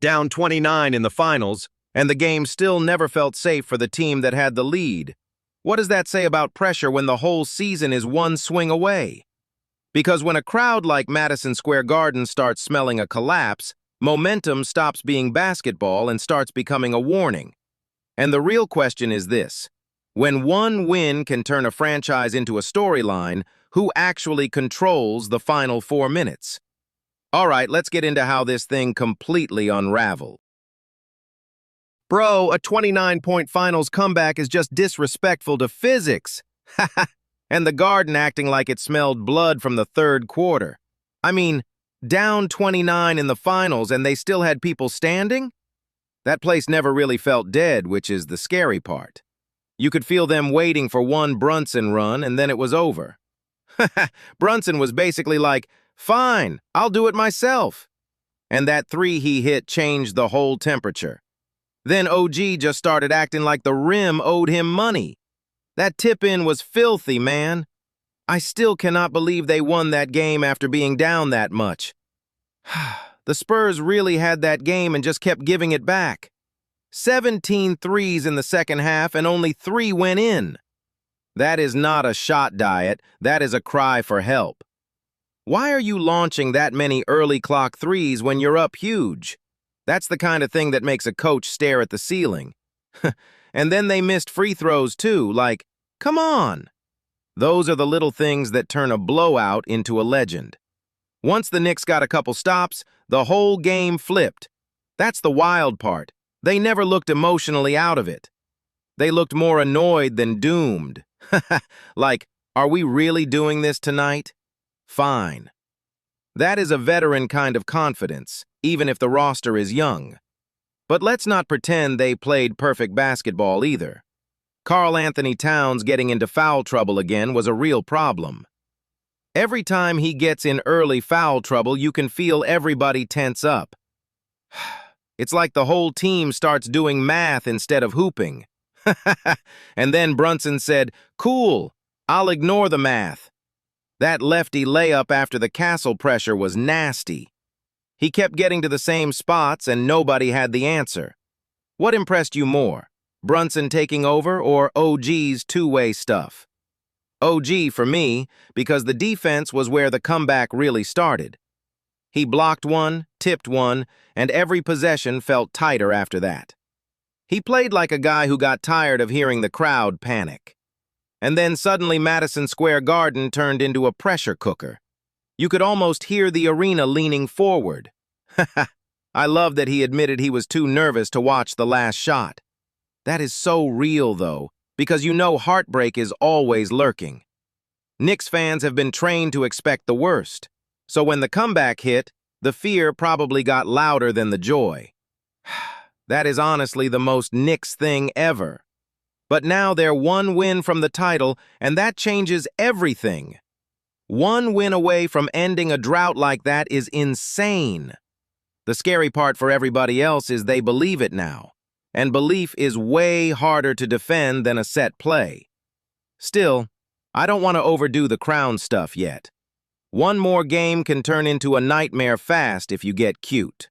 down 29 in the finals, and the game still never felt safe for the team that had the lead. What does that say about pressure when the whole season is one swing away? Because when a crowd like Madison Square Garden starts smelling a collapse, momentum stops being basketball and starts becoming a warning. And the real question is this: when one win can turn a franchise into a storyline, who actually controls the final 4 minutes? All right, let's get into how this thing completely unraveled. Bro, a 29-point finals comeback is just disrespectful to physics. And the Garden acting like it smelled blood from the third quarter. I mean, down 29 in the finals and they still had people standing? That place never really felt dead, which is the scary part. You could feel them waiting for one Brunson run, and then it was over. Brunson was basically like, "Fine, I'll do it myself." And that three he hit changed the whole temperature. Then OG just started acting like the rim owed him money. That tip-in was filthy, man. I still cannot believe they won that game after being down that much. The Spurs really had that game and just kept giving it back. 17 threes in the second half and only 3 went in. That is not a shot diet, that is a cry for help. Why are you launching that many early clock threes when you're up huge? That's the kind of thing that makes a coach stare at the ceiling. And then they missed free throws too, like, come on. Those are the little things that turn a blowout into a legend. Once the Knicks got a couple stops, the whole game flipped. That's the wild part. They never looked emotionally out of it. They looked more annoyed than doomed. Like, are we really doing this tonight? Fine. That is a veteran kind of confidence, even if the roster is young. But let's not pretend they played perfect basketball either. Karl Anthony Towns getting into foul trouble again was a real problem. Every time he gets in early foul trouble, you can feel everybody tense up. It's like the whole team starts doing math instead of hooping. And then Brunson said, "Cool, I'll ignore the math." That lefty layup after the castle pressure was nasty. He kept getting to the same spots and nobody had the answer. What impressed you more, Brunson taking over or OG's two-way stuff? OG for me, because the defense was where the comeback really started. He blocked one, tipped one, and every possession felt tighter after that. He played like a guy who got tired of hearing the crowd panic. And then suddenly Madison Square Garden turned into a pressure cooker. You could almost hear the arena leaning forward. I love that he admitted he was too nervous to watch the last shot. That is so real, though, because you know heartbreak is always lurking. Knicks fans have been trained to expect the worst. So when the comeback hit, the fear probably got louder than the joy. That is honestly the most Knicks thing ever. But now they're one win from the title, and that changes everything. One win away from ending a drought like that is insane. The scary part for everybody else is they believe it now, and belief is way harder to defend than a set play. Still, I don't want to overdo the crown stuff yet. One more game can turn into a nightmare fast if you get cute.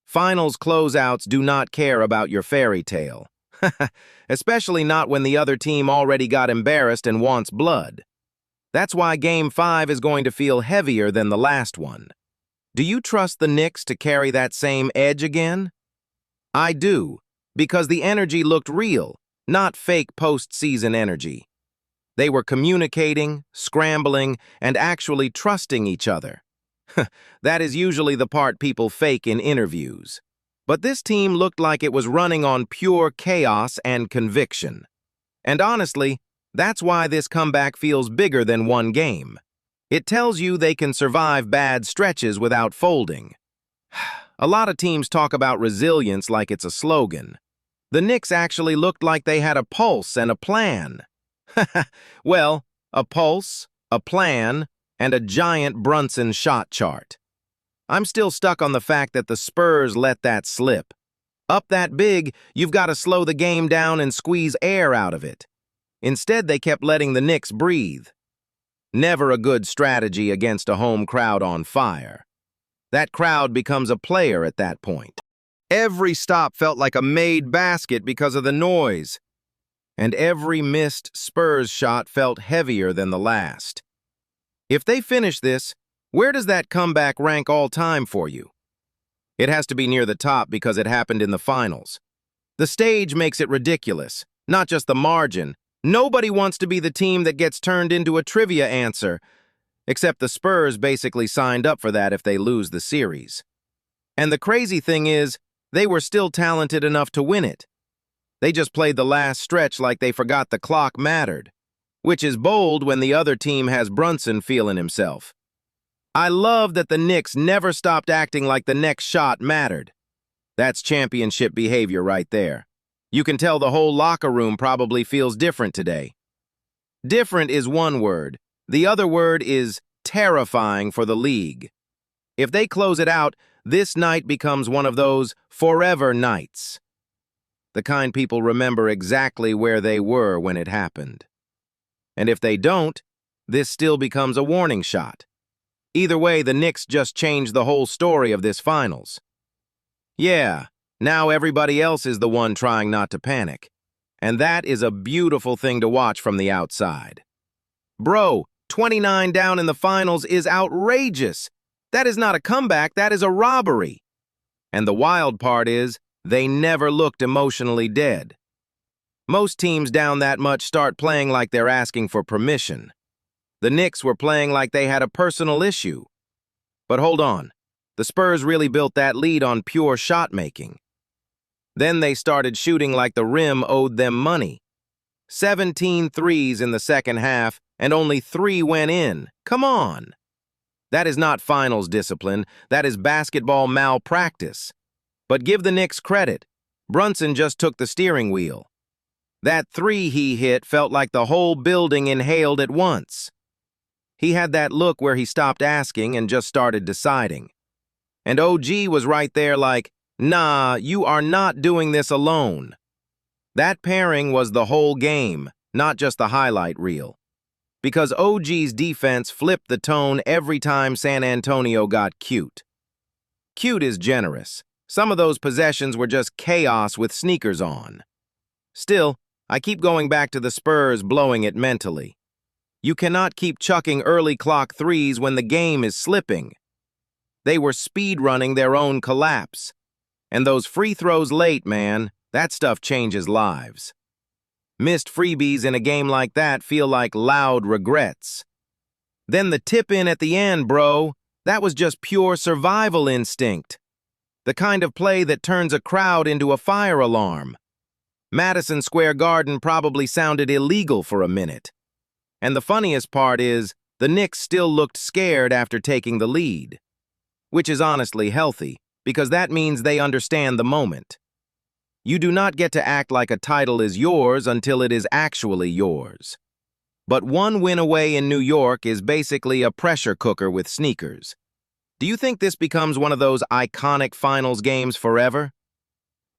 Finals closeouts do not care about your fairy tale. Especially not when the other team already got embarrassed and wants blood. That's why Game 5 is going to feel heavier than the last one. Do you trust the Knicks to carry that same edge again? I do, because the energy looked real, not fake postseason energy. They were communicating, scrambling, and actually trusting each other. That is usually the part people fake in interviews. But this team looked like it was running on pure chaos and conviction. And honestly, that's why this comeback feels bigger than one game. It tells you they can survive bad stretches without folding. A lot of teams talk about resilience like it's a slogan. The Knicks actually looked like they had a pulse and a plan. Well, a pulse, a plan, and a giant Brunson shot chart. I'm still stuck on the fact that the Spurs let that slip. Up that big, you've got to slow the game down and squeeze air out of it. Instead, they kept letting the Knicks breathe. Never a good strategy against a home crowd on fire. That crowd becomes a player at that point. Every stop felt like a made basket because of the noise, and every missed Spurs shot felt heavier than the last. If they finish this, where does that comeback rank all time for you? It has to be near the top because it happened in the finals. The stage makes it ridiculous, not just the margin. Nobody wants to be the team that gets turned into a trivia answer, except the Spurs basically signed up for that if they lose the series. And the crazy thing is, they were still talented enough to win it. They just played the last stretch like they forgot the clock mattered, which is bold when the other team has Brunson feeling himself. I love that the Knicks never stopped acting like the next shot mattered. That's championship behavior right there. You can tell the whole locker room probably feels different today. Different is one word. The other word is terrifying for the league. If they close it out, this night becomes one of those forever nights. The kind people remember exactly where they were when it happened. And if they don't, this still becomes a warning shot. Either way, the Knicks just changed the whole story of this finals. Yeah, now everybody else is the one trying not to panic. And that is a beautiful thing to watch from the outside. Bro, 29 down in the finals is outrageous. That is not a comeback, that is a robbery. And the wild part is, they never looked emotionally dead. Most teams down that much start playing like they're asking for permission. The Knicks were playing like they had a personal issue. But hold on, the Spurs really built that lead on pure shot-making. Then they started shooting like the rim owed them money. 17 threes in the second half, and only 3 went in. Come on! That is not finals discipline, that is basketball malpractice. But give the Knicks credit. Brunson just took the steering wheel. That 3 he hit felt like the whole building inhaled at once. He had that look where he stopped asking and just started deciding. And OG was right there like, nah, you are not doing this alone. That pairing was the whole game, not just the highlight reel. Because OG's defense flipped the tone every time San Antonio got cute. Cute is generous. Some of those possessions were just chaos with sneakers on. Still, I keep going back to the Spurs blowing it mentally. You cannot keep chucking early clock threes when the game is slipping. They were speed-running their own collapse. And those free throws late, man, that stuff changes lives. Missed freebies in a game like that feel like loud regrets. Then the tip-in at the end, bro, that was just pure survival instinct. The kind of play that turns a crowd into a fire alarm. Madison Square Garden probably sounded illegal for a minute. And the funniest part is, the Knicks still looked scared after taking the lead. Which is honestly healthy, because that means they understand the moment. You do not get to act like a title is yours until it is actually yours. But one win away in New York is basically a pressure cooker with sneakers. Do you think this becomes one of those iconic finals games forever?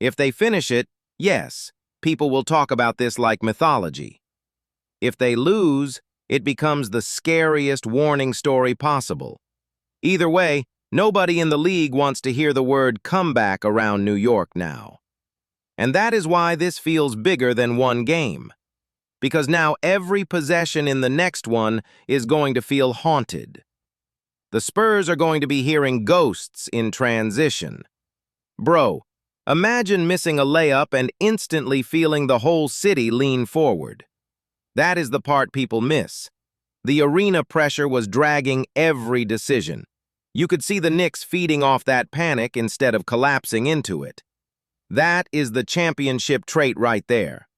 If they finish it, yes, people will talk about this like mythology. If they lose, it becomes the scariest warning story possible. Either way, nobody in the league wants to hear the word comeback around New York now. And that is why this feels bigger than one game. Because now every possession in the next one is going to feel haunted. The Spurs are going to be hearing ghosts in transition. Bro, imagine missing a layup and instantly feeling the whole city lean forward. That is the part people miss. The arena pressure was dragging every decision. You could see the Knicks feeding off that panic instead of collapsing into it. That is the championship trait right there.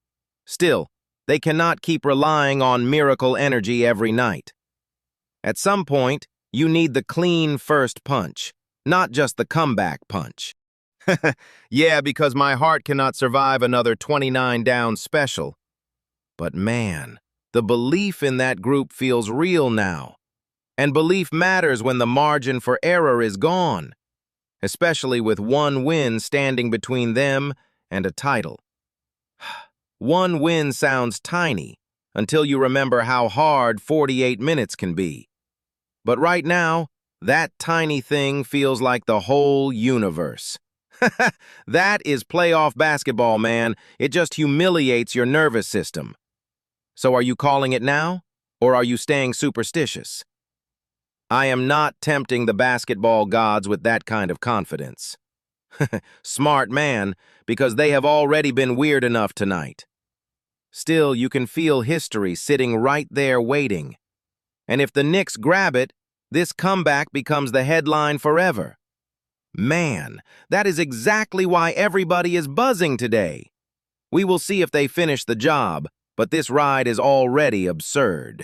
Still, they cannot keep relying on miracle energy every night. At some point, you need the clean first punch, not just the comeback punch. Yeah, because my heart cannot survive another 29 down special. But man, the belief in that group feels real now. And belief matters when the margin for error is gone, especially with one win standing between them and a title. One win sounds tiny until you remember how hard 48 minutes can be. But right now, that tiny thing feels like the whole universe. That is playoff basketball, man. It just humiliates your nervous system. So are you calling it now, or are you staying superstitious? I am not tempting the basketball gods with that kind of confidence. Smart man, because they have already been weird enough tonight. Still, you can feel history sitting right there waiting. And if the Knicks grab it, this comeback becomes the headline forever. Man, that is exactly why everybody is buzzing today. We will see if they finish the job, but this ride is already absurd.